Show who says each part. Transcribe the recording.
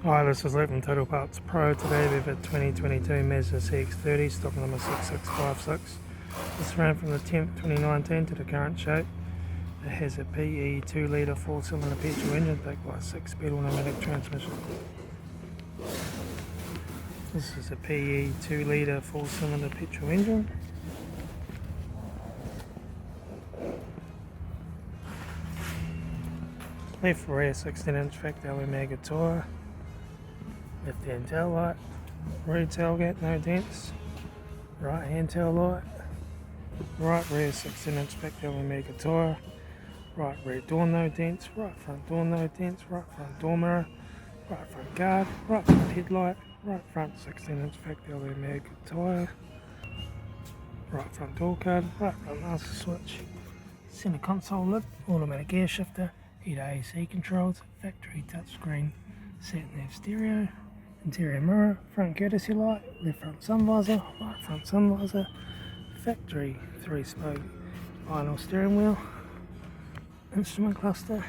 Speaker 1: Hi, this is Litre from Total Parts Pro. Today we have a 2022 Mazda CX-30, stock number 6656. This ran from the 10th 2019 to the current shape. It has a PE 2 litre 4-cylinder petrol engine backed by a 6-speed automatic transmission. This is a PE 2 litre 4-cylinder petrol engine. Left rear 16-inch factory Omega tyre. Left hand tail light, rear tailgate, no dents, right hand tail light, right rear 16-inch factory Omega tyre, right rear door no dents, right front door no dents, right front door mirror, right front guard, right front headlight, right front 16-inch factory Omega tyre, right front door card, right front master switch, centre console lid, automatic air shifter, heater AC controls, factory touchscreen, satnav stereo, interior mirror, front courtesy light, left front sun visor, right front sun visor, factory 3-spoke vinyl steering wheel, instrument cluster,